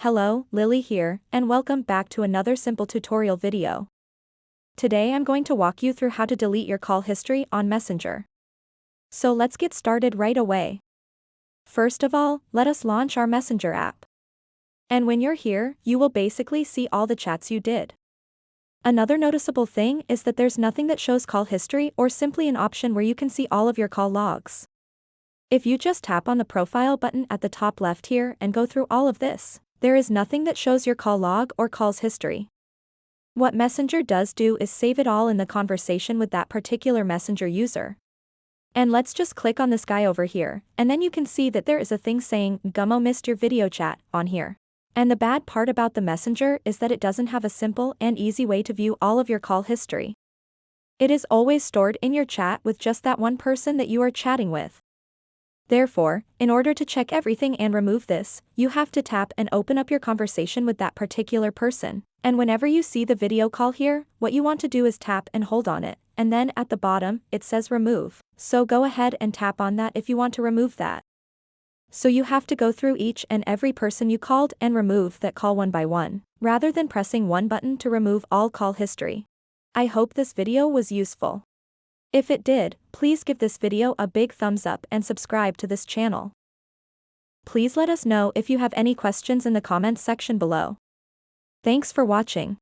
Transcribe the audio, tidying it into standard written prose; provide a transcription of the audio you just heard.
Hello, Lily here, and welcome back to another simple tutorial video. Today I'm going to walk you through how to delete your call history on Messenger. So let's get started right away. First of all, let us launch our Messenger app. And when you're here, you will basically see all the chats you did. Another noticeable thing is that there's nothing that shows call history or simply an option where you can see all of your call logs. If you just tap on the profile button at the top left here and go through all of this, there is nothing that shows your call log or calls history. What Messenger does do is save it all in the conversation with that particular Messenger user. And let's just click on this guy over here, and then you can see that there is a thing saying Gummo missed your video chat on here. And the bad part about the Messenger is that it doesn't have a simple and easy way to view all of your call history. It is always stored in your chat with just that one person that you are chatting with. Therefore, in order to check everything and remove this, you have to tap and open up your conversation with that particular person. And whenever you see the video call here, what you want to do is tap and hold on it, and then at the bottom, it says remove. So go ahead and tap on that if you want to remove that. So you have to go through each and every person you called and remove that call one by one, rather than pressing one button to remove all call history. I hope this video was useful. If it did, please give this video a big thumbs up and subscribe to this channel. Please let us know if you have any questions in the comments section below. Thanks for watching.